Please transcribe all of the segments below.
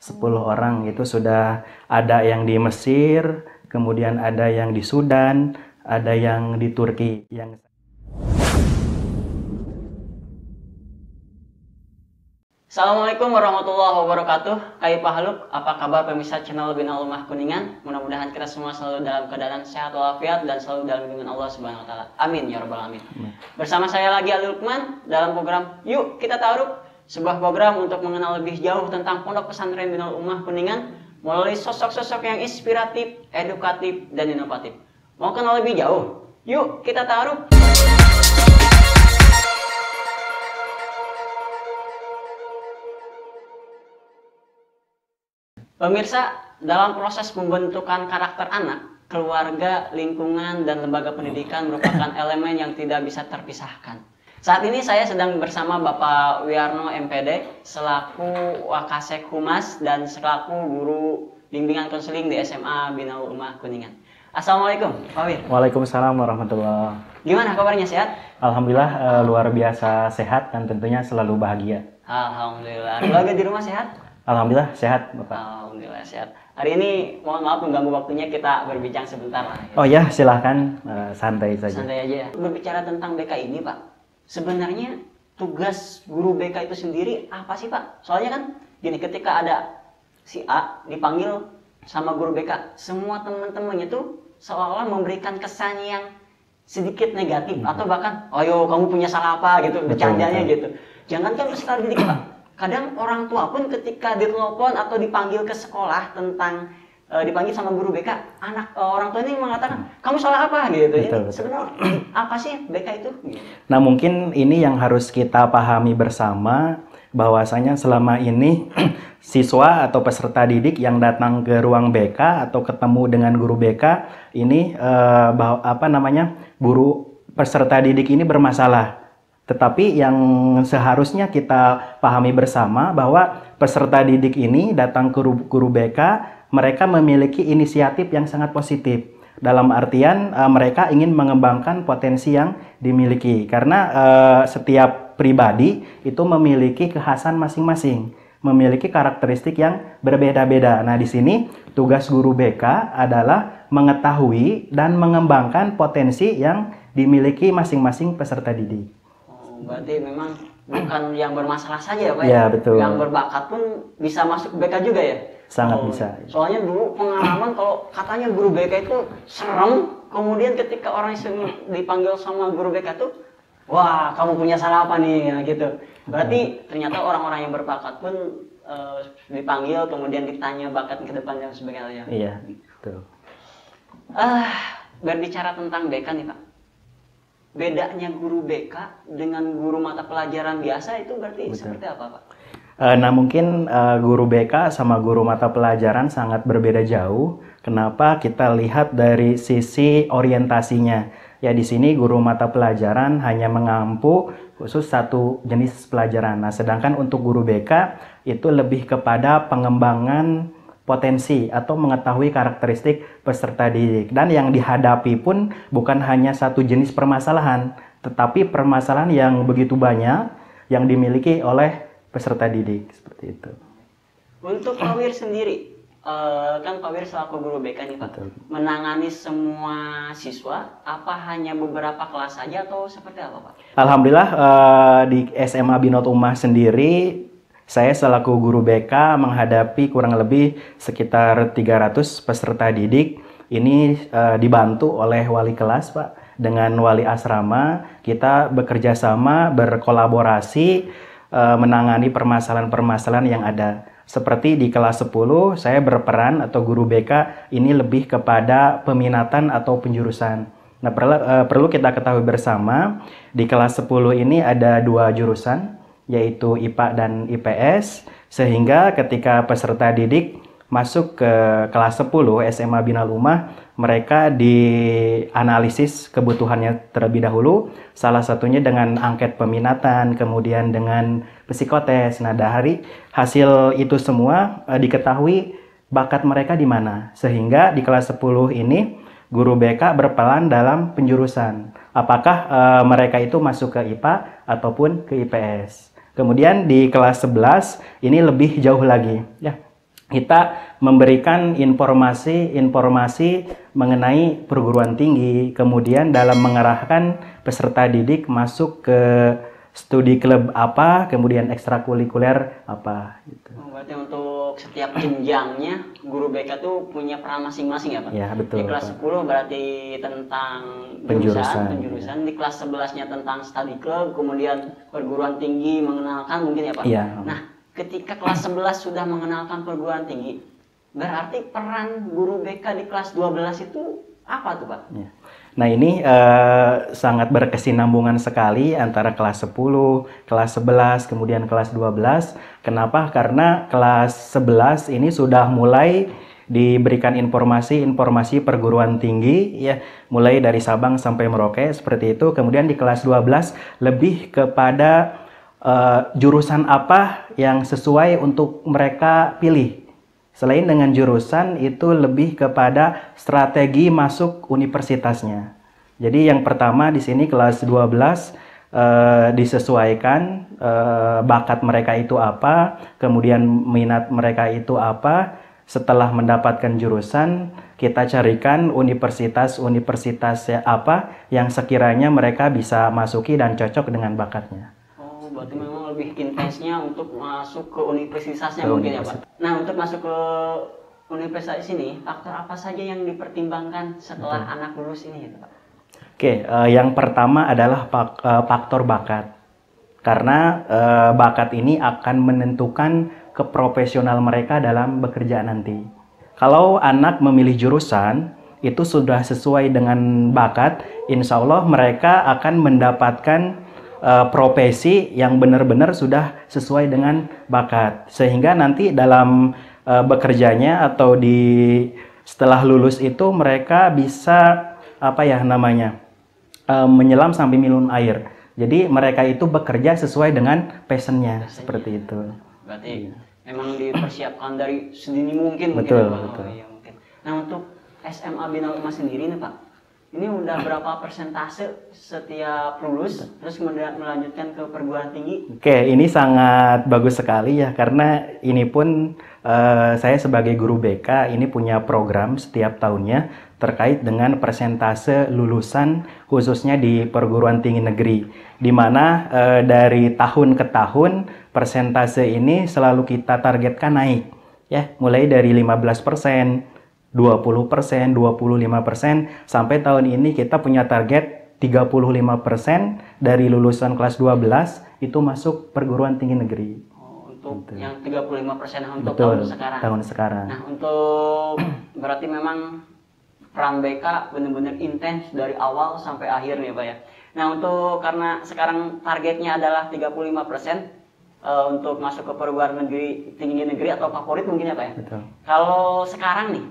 10 orang itu sudah ada yang di Mesir, kemudian ada yang di Sudan, ada yang di Turki. Assalamualaikum warahmatullahi wabarakatuh. Pak Haluk, apa kabar pemirsa channel Bina Ulumah Kuningan? Mudah-mudahan kita semua selalu dalam keadaan sehat walafiat dan selalu dalam lindungan Allah Subhanahu wa taala. Amin ya rabbal alamin. Bersama saya lagi Ali Lukman dalam program Yuk Kita Ta'aruf, sebuah program untuk mengenal lebih jauh tentang Pondok Pesantren Bina Ulumah Kuningan melalui sosok-sosok yang inspiratif, edukatif, dan inovatif. Mau kenal lebih jauh? Yuk kita ta'aruf. Pemirsa, dalam proses pembentukan karakter anak, keluarga, lingkungan, dan lembaga pendidikan merupakan elemen yang tidak bisa terpisahkan. Saat ini saya sedang bersama Bapak Wiarno MPD selaku Wakasek Humas dan selaku guru bimbingan konseling di SMA Bina Ulumah Kuningan. Assalamualaikum, Pak Wir. Waalaikumsalam warahmatullahi. Gimana kabarnya, sehat? Alhamdulillah luar biasa sehat dan tentunya selalu bahagia. Alhamdulillah. Keluarga di rumah sehat? Alhamdulillah sehat, Bapak. Alhamdulillah sehat. Hari ini mohon maaf mengganggu waktunya, kita berbincang sebentar lah. Oh ya, silahkan, santai saja. Santai aja ya. Berbicara tentang BK ini, Pak. Sebenarnya tugas guru BK itu sendiri apa sih, Pak? Soalnya kan gini, ketika ada si A dipanggil sama guru BK, semua teman-temannya tuh seolah-olah memberikan kesan yang sedikit negatif atau bahkan, ayo kamu punya salah apa gitu, bercandanya gitu. Jangankan peserta didik, Pak. Kadang orang tua pun ketika ditelepon atau dipanggil ke sekolah tentang dipanggil sama guru BK, orang tua ini mengatakan kamu salah apa gitu. Betul. Sebenarnya apa sih BK itu? Nah, mungkin ini yang harus kita pahami bersama, bahwasanya selama ini siswa atau peserta didik yang datang ke ruang BK atau ketemu dengan guru BK ini guru peserta didik ini bermasalah. Tetapi yang seharusnya kita pahami bersama bahwa peserta didik ini datang ke guru BK, mereka memiliki inisiatif yang sangat positif. Dalam artian mereka ingin mengembangkan potensi yang dimiliki. Karena setiap pribadi itu memiliki kekhasan masing-masing, memiliki karakteristik yang berbeda-beda. Nah, di sini tugas guru BK adalah mengetahui dan mengembangkan potensi yang dimiliki masing-masing peserta didik. Berarti memang bukan yang bermasalah saja ya, Pak? Ya, betul. Yang berbakat pun bisa masuk BK juga ya? Sangat bisa. Soalnya dulu pengalaman kalau katanya guru BK itu serem, kemudian ketika orang dipanggil sama guru BK itu, wah kamu punya salah apa nih, ya, gitu. Berarti ternyata orang-orang yang berbakat pun dipanggil, kemudian ditanya bakat ke depan dan sebagainya. Iya, betul. Berbicara tentang BK nih, Pak. Bedanya guru BK dengan guru mata pelajaran biasa itu berarti seperti apa, Pak? Nah, mungkin guru BK sama guru mata pelajaran sangat berbeda jauh. Kenapa? Kita lihat dari sisi orientasinya. Ya, di sini guru mata pelajaran hanya mengampu khusus satu jenis pelajaran. Nah, sedangkan untuk guru BK itu lebih kepada pengembangan potensi atau mengetahui karakteristik peserta didik, dan yang dihadapi pun bukan hanya satu jenis permasalahan, tetapi permasalahan yang begitu banyak yang dimiliki oleh peserta didik, seperti itu. Untuk Pak Wir sendiri, kan Pak Wir selaku guru BK nih, Pak, menangani semua siswa, apa hanya beberapa kelas saja atau seperti apa, Pak? Alhamdulillah di SMA Bina Ulumah sendiri, saya selaku guru BK menghadapi kurang lebih sekitar 300 peserta didik. Ini dibantu oleh wali kelas, Pak. Dengan wali asrama, kita bekerja sama, berkolaborasi, menangani permasalahan-permasalahan yang ada. Seperti di kelas 10, saya berperan atau guru BK ini lebih kepada peminatan atau penjurusan. Nah, perlu kita ketahui bersama, di kelas 10 ini ada 2 jurusan, yaitu IPA dan IPS, sehingga ketika peserta didik masuk ke kelas 10 SMA Bina Ulumah, mereka dianalisis kebutuhannya terlebih dahulu, salah satunya dengan angket peminatan, kemudian dengan psikotes. Nah, dari hasil itu semua diketahui bakat mereka di mana, sehingga di kelas 10 ini guru BK berperan dalam penjurusan. Apakah mereka itu masuk ke IPA ataupun ke IPS. Kemudian di kelas 11 ini lebih jauh lagi, ya. kita memberikan informasi-informasi mengenai perguruan tinggi, kemudian dalam mengarahkan peserta didik masuk ke studi klub apa, kemudian ekstrakurikuler apa. Gitu. Berarti untuk setiap jenjangnya guru BK tuh punya peran masing-masing ya Pak? Ya, betul. Di kelas Pak. 10 berarti tentang penjurusan. Di kelas 11-nya tentang study club, kemudian perguruan tinggi mengenalkan mungkin ya Pak? Iya. Nah, ketika kelas 11 sudah mengenalkan perguruan tinggi, berarti peran guru BK di kelas 12 itu apa tuh Pak? Ya. Nah ini sangat berkesinambungan sekali antara kelas 10, kelas 11, kemudian kelas 12. Kenapa? Karena kelas 11 ini sudah mulai diberikan informasi-informasi perguruan tinggi, ya, mulai dari Sabang sampai Merauke seperti itu. Kemudian di kelas 12 lebih kepada jurusan apa yang sesuai untuk mereka pilih. Selain dengan jurusan, itu lebih kepada strategi masuk universitasnya. Jadi yang pertama di sini kelas 12 disesuaikan bakat mereka itu apa, kemudian minat mereka itu apa. Setelah mendapatkan jurusan, kita carikan universitas apa yang sekiranya mereka bisa masuki dan cocok dengan bakatnya. Berarti memang lebih intensnya untuk masuk ke universitasnya mungkin ya Pak. Nah, untuk masuk ke universitas ini, faktor apa saja yang dipertimbangkan setelah anak lulus ini ya Pak? Oke, yang pertama adalah faktor bakat. Karena bakat ini akan menentukan keprofesional mereka dalam bekerja nanti. Kalau anak memilih jurusan, itu sudah sesuai dengan bakat, insya Allah mereka akan mendapatkan profesi yang benar-benar sudah sesuai dengan bakat, sehingga nanti dalam bekerjanya atau setelah lulus itu mereka bisa menyelam sambil minum air. Jadi mereka itu bekerja sesuai dengan passionnya seperti itu. Berarti memang dipersiapkan dari sedini mungkin. Betul, mungkin, betul. Ya, mungkin. Nah, untuk SMA Bina Umah sendiri nih Pak, ini udah berapa persentase setiap lulus terus melanjutkan ke perguruan tinggi? Oke, ini sangat bagus sekali ya, karena ini pun saya sebagai guru BK ini punya program setiap tahunnya terkait dengan persentase lulusan khususnya di perguruan tinggi negeri, di mana dari tahun ke tahun persentase ini selalu kita targetkan naik ya, mulai dari 15%, 20%, 25%, sampai tahun ini kita punya target 35% dari lulusan kelas 12 itu masuk perguruan tinggi negeri. Untuk yang 35% untuk Betul, tahun sekarang. Tahun sekarang. Nah, untuk berarti memang peran BK benar-benar intens dari awal sampai akhir nih Pak ya. Nah, untuk karena sekarang targetnya adalah 35% untuk masuk ke perguruan tinggi negeri atau favorit mungkin ya Pak ya. Betul. Kalau sekarang nih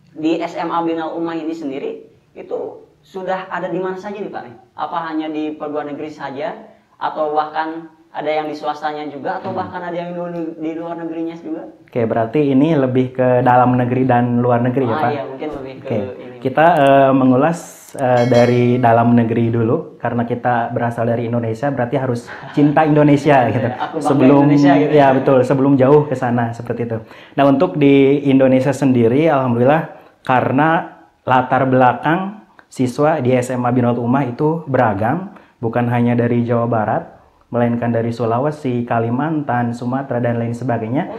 di SMA Bina Umah ini sendiri itu sudah ada di mana saja nih Pak? Apa hanya di perguruan negeri saja atau bahkan ada yang di swastanya juga atau bahkan ada yang di luar negerinya juga? Oke, berarti ini lebih ke dalam negeri dan luar negeri ya Pak? Iya, mungkin lebih ke ini. Kita mengulas dari dalam negeri dulu, karena kita berasal dari Indonesia, berarti harus cinta Indonesia gitu. Sebelum Indonesia, gitu. Ya betul, sebelum jauh ke sana seperti itu. Nah, untuk di Indonesia sendiri, alhamdulillah karena latar belakang siswa di SMA Bina Umah itu beragam, bukan hanya dari Jawa Barat, melainkan dari Sulawesi, Kalimantan, Sumatera, dan lain sebagainya.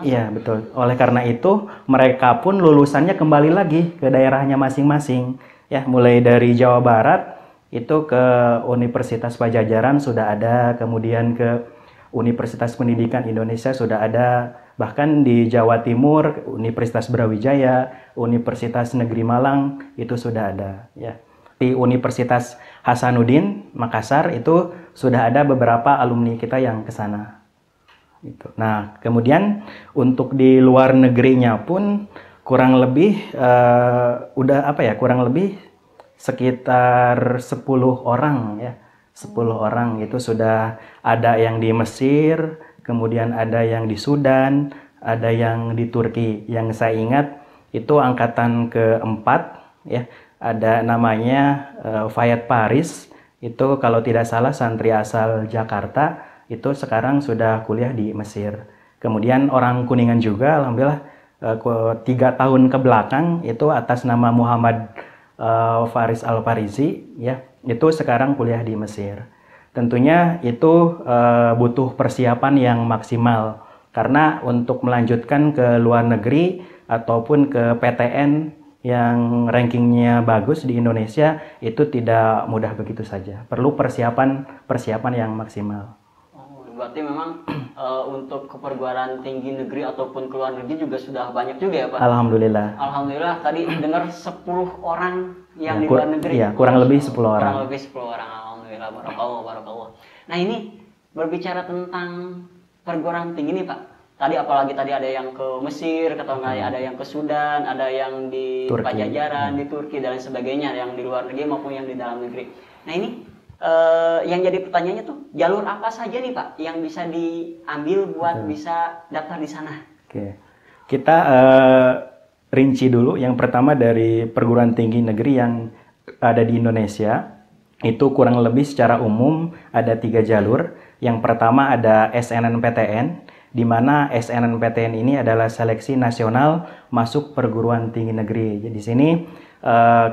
Iya, betul. Oleh karena itu, mereka pun lulusannya kembali lagi ke daerahnya masing-masing. Ya, mulai dari Jawa Barat, itu ke Universitas Pajajaran sudah ada, kemudian ke Universitas Pendidikan Indonesia sudah ada, bahkan di Jawa Timur, Universitas Brawijaya, Universitas Negeri Malang, itu sudah ada. Ya. Di Universitas Hasanuddin Makassar itu sudah ada beberapa alumni kita yang ke sana. Gitu. Nah, kemudian untuk di luar negerinya pun kurang lebih kurang lebih sekitar 10 orang ya. 10 orang itu sudah ada yang di Mesir, kemudian ada yang di Sudan, ada yang di Turki. Yang saya ingat itu angkatan keempat ya. Ada namanya Fayat Paris, itu kalau tidak salah santri asal Jakarta, itu sekarang sudah kuliah di Mesir. Kemudian orang Kuningan juga, alhamdulillah 3 tahun ke belakang itu atas nama Muhammad Faris Al-Farizi, ya, itu sekarang kuliah di Mesir. Tentunya itu butuh persiapan yang maksimal karena untuk melanjutkan ke luar negeri ataupun ke PTN yang rankingnya bagus di Indonesia itu tidak mudah begitu saja. Perlu persiapan yang maksimal. Berarti memang untuk ke perguruan tinggi negeri ataupun ke luar negeri juga sudah banyak juga ya Pak? Alhamdulillah. Alhamdulillah, tadi dengar 10 orang yang Ya, di luar negeri. Iya, kurang lebih 10 orang. Kurang lebih 10 orang, Alhamdulillah, barakallah, barakallah. Nah ini berbicara tentang perguruan tinggi nih Pak. Tadi apalagi tadi ada yang ke Mesir, ada yang ke Sudan, ada yang di Turki. Pajajaran, di Turki dan sebagainya, yang di luar negeri maupun yang di dalam negeri. Nah ini yang jadi pertanyaannya tuh jalur apa saja nih Pak yang bisa diambil buat bisa daftar di sana? Oke, kita rinci dulu. Yang pertama dari perguruan tinggi negeri yang ada di Indonesia itu kurang lebih secara umum ada 3 jalur. Yang pertama ada SNMPTN, di mana SNMPTN ini adalah seleksi nasional masuk perguruan tinggi negeri. Jadi di sini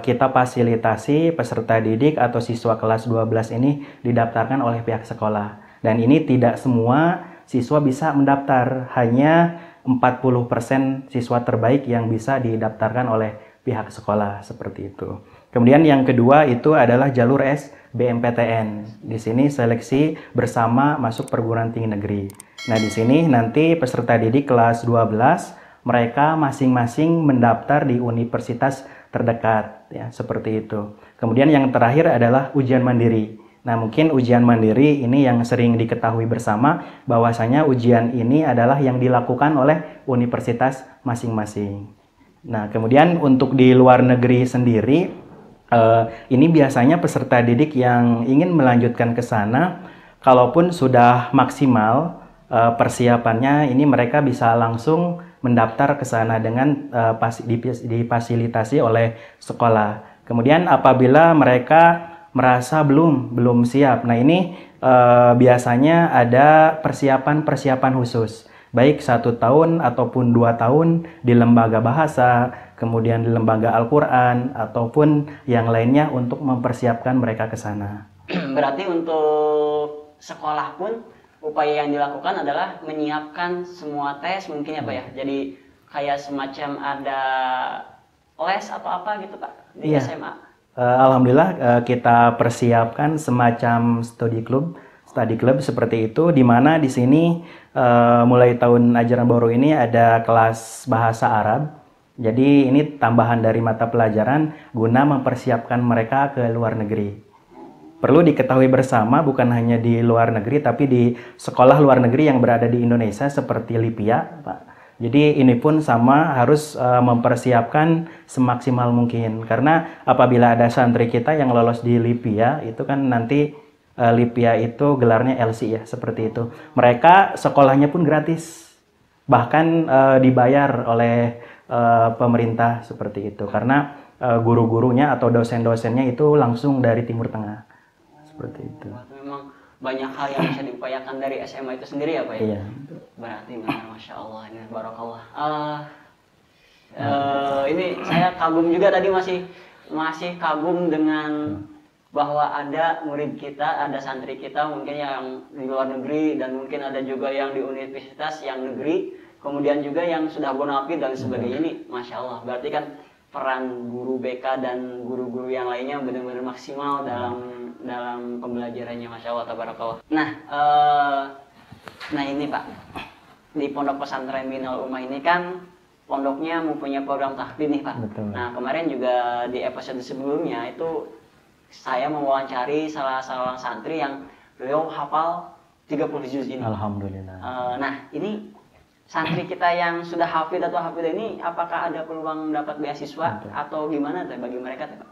kita fasilitasi peserta didik atau siswa kelas 12 ini didaftarkan oleh pihak sekolah. Dan ini tidak semua siswa bisa mendaftar, hanya 40% siswa terbaik yang bisa didaftarkan oleh pihak sekolah, seperti itu. Kemudian yang kedua itu adalah jalur SBMPTN. Di sini seleksi bersama masuk perguruan tinggi negeri. Nah, di sini nanti peserta didik kelas 12 mereka masing-masing mendaftar di universitas terdekat, ya, seperti itu. Kemudian yang terakhir adalah ujian mandiri. Nah, mungkin ujian mandiri ini yang sering diketahui bersama bahwasanya ujian ini adalah yang dilakukan oleh universitas masing-masing. Nah, kemudian untuk di luar negeri sendiri, ini biasanya peserta didik yang ingin melanjutkan ke sana, kalaupun sudah maksimal persiapannya, ini mereka bisa langsung mendaftar ke sana dengan difasilitasi oleh sekolah. Kemudian apabila mereka merasa belum siap, nah ini biasanya ada persiapan khusus, baik 1 tahun ataupun 2 tahun di lembaga bahasa, kemudian di lembaga Al-Quran ataupun yang lainnya untuk mempersiapkan mereka ke sana. Berarti untuk sekolah pun upaya yang dilakukan adalah menyiapkan semua tes mungkin ya Pak ya. Jadi kayak semacam ada les atau apa gitu Pak di SMA. Alhamdulillah kita persiapkan semacam study club seperti itu, di mana di sini mulai tahun ajaran baru ini ada kelas bahasa Arab. Jadi ini tambahan dari mata pelajaran guna mempersiapkan mereka ke luar negeri. Perlu diketahui bersama, bukan hanya di luar negeri, tapi di sekolah luar negeri yang berada di Indonesia seperti LIPIA, Pak. Jadi ini pun sama, harus mempersiapkan semaksimal mungkin. Karena apabila ada santri kita yang lolos di LIPIA, itu kan nanti LIPIA itu gelarnya LC ya, seperti itu. Mereka sekolahnya pun gratis, bahkan dibayar oleh pemerintah seperti itu. Karena guru-gurunya atau dosen-dosennya itu langsung dari Timur Tengah. Seperti itu. Memang banyak hal yang bisa diupayakan dari SMA itu sendiri ya Pak ya? Iya. Berarti benar, Masya Allah, ini barakallah. Ini saya kagum juga tadi, masih kagum dengan bahwa ada murid kita, ada santri kita mungkin yang di luar negeri, dan mungkin ada juga yang di universitas yang negeri, kemudian juga yang sudah bonafit dan sebagainya. Ini Masya Allah, berarti kan peran guru BK dan guru-guru yang lainnya benar-benar maksimal dalam pembelajarannya, Masya Allah, tabarakallah. Nah ini Pak, di Pondok Pesantren Minal Ummah ini kan pondoknya mempunyai program tahfidz nih Pak. Betul. Nah kemarin juga di episode sebelumnya itu saya mewawancari salah seorang santri yang beliau hafal 30 juz ini. Alhamdulillah. Nah ini santri kita yang sudah hafid atau hafidah ini, apakah ada peluang mendapat beasiswa atau gimana bagi mereka Pak?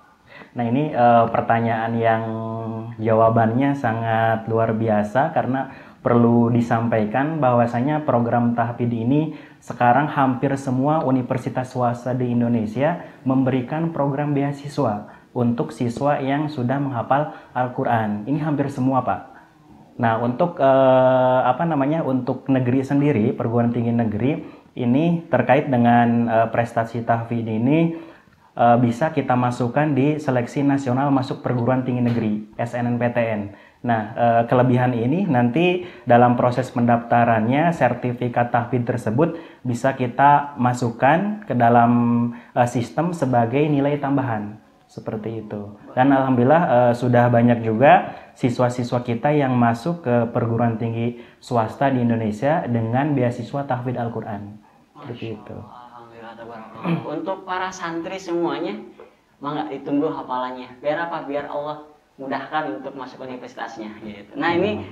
Nah ini pertanyaan yang jawabannya sangat luar biasa, karena perlu disampaikan bahwasanya program tahfidz ini sekarang hampir semua universitas swasta di Indonesia memberikan program beasiswa untuk siswa yang sudah menghafal Al-Quran. Ini hampir semua Pak. Nah, untuk untuk negeri sendiri, perguruan tinggi negeri ini terkait dengan prestasi tahfidz ini bisa kita masukkan di seleksi nasional masuk perguruan tinggi negeri SNMPTN. Nah, kelebihan ini nanti dalam proses pendaftarannya sertifikat tahfidz tersebut bisa kita masukkan ke dalam sistem sebagai nilai tambahan. Seperti itu. Dan alhamdulillah sudah banyak juga siswa-siswa kita yang masuk ke perguruan tinggi swasta di Indonesia dengan beasiswa tahfidz Al-Qur'an. Seperti itu. Untuk para santri semuanya, mangga ditunggu hafalannya. Biar apa? Biar Allah mudahkan untuk masuk universitasnya. Gitu. Nah ini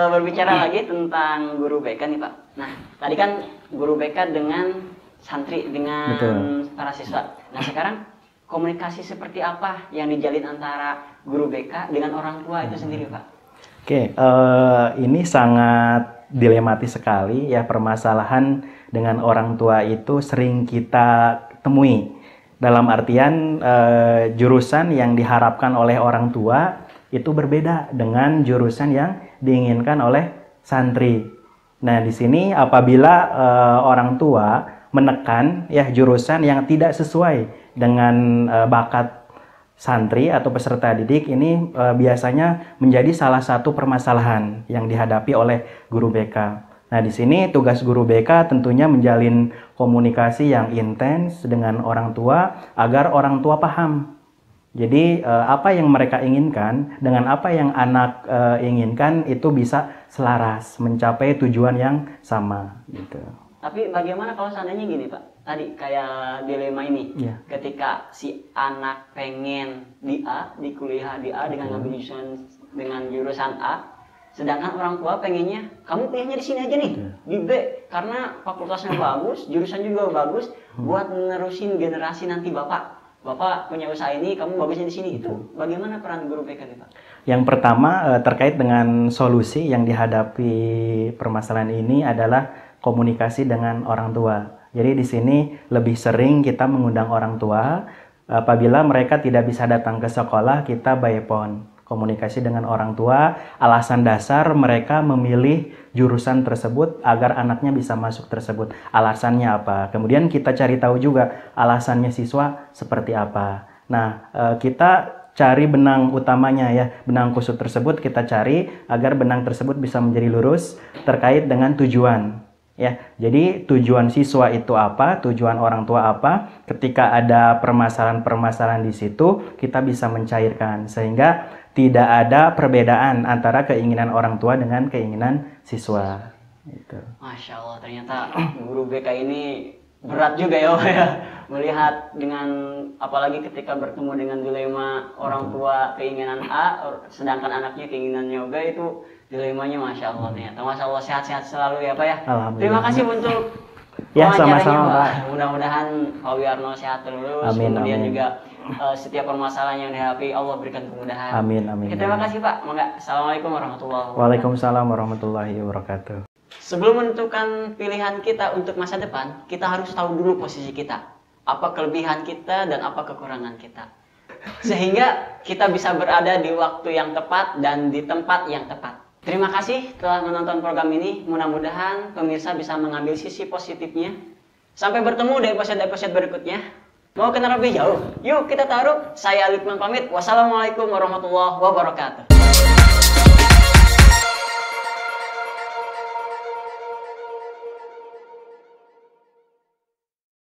berbicara lagi tentang guru BK nih Pak. Nah tadi kan guru BK dengan santri, dengan para siswa. Nah sekarang komunikasi seperti apa yang dijalin antara guru BK dengan orang tua itu sendiri Pak? Oke, ini sangat dilematis sekali ya, permasalahan dengan orang tua itu sering kita temui. Dalam artian jurusan yang diharapkan oleh orang tua itu berbeda dengan jurusan yang diinginkan oleh santri. Nah, di sini apabila orang tua menekan ya jurusan yang tidak sesuai dengan bakat santri atau peserta didik, ini biasanya menjadi salah satu permasalahan yang dihadapi oleh guru BK. Nah, di sini tugas guru BK tentunya menjalin komunikasi yang intens dengan orang tua agar orang tua paham. Jadi apa yang mereka inginkan dengan apa yang anak inginkan itu bisa selaras, mencapai tujuan yang sama gitu. Tapi bagaimana kalau seandainya gini Pak, tadi kayak dilema ini, ketika si anak pengen di A, di kuliah di A dengan ngambil jurusan A, sedangkan orang tua pengennya kamu kuliahnya di sini aja nih, di B, karena fakultasnya bagus, jurusan juga bagus, buat menerusin generasi nanti bapak punya usaha ini, kamu bagusnya di sini. Itu bagaimana peran guru BK nih Pak? Yang pertama terkait dengan solusi yang dihadapi permasalahan ini adalah komunikasi dengan orang tua. Jadi di sini lebih sering kita mengundang orang tua. Apabila mereka tidak bisa datang ke sekolah, kita by phone. Komunikasi dengan orang tua, alasan dasar mereka memilih jurusan tersebut agar anaknya bisa masuk tersebut. Alasannya apa? Kemudian kita cari tahu juga alasannya siswa seperti apa. Nah, kita cari benang utamanya ya, benang kusut tersebut kita cari agar benang tersebut bisa menjadi lurus terkait dengan tujuan. Ya, jadi tujuan siswa itu apa, tujuan orang tua apa, ketika ada permasalahan-permasalahan di situ, kita bisa mencairkan, sehingga tidak ada perbedaan antara keinginan orang tua dengan keinginan siswa. Gitu. Masya Allah, ternyata guru BK ini berat juga ya, melihat dengan, apalagi ketika bertemu dengan dilema orang tua keinginan A, sedangkan anaknya keinginannya B, itu dilemanya Masya Allah ternyata. Masya Allah, sehat-sehat selalu ya Pak ya. Terima kasih untuk sama-sama Pak. Mudah-mudahan Pak Wiarno sehat terus. Amin, kemudian amin. juga setiap permasalahan yang dihadapi Allah berikan kemudahan. Amin, amin. Terima kasih Pak. Assalamualaikum warahmatullahi wabarakatuh. Waalaikumsalam warahmatullahi wabarakatuh. Sebelum menentukan pilihan kita untuk masa depan, kita harus tahu dulu posisi kita. Apa kelebihan kita dan apa kekurangan kita. Sehingga kita bisa berada di waktu yang tepat dan di tempat yang tepat. Terima kasih telah menonton program ini. Mudah-mudahan pemirsa bisa mengambil sisi positifnya. Sampai bertemu di episode-episode berikutnya. Mau kenal lebih jauh? Yuk kita taruh. Saya Lukman pamit. Wassalamualaikum warahmatullahi wabarakatuh.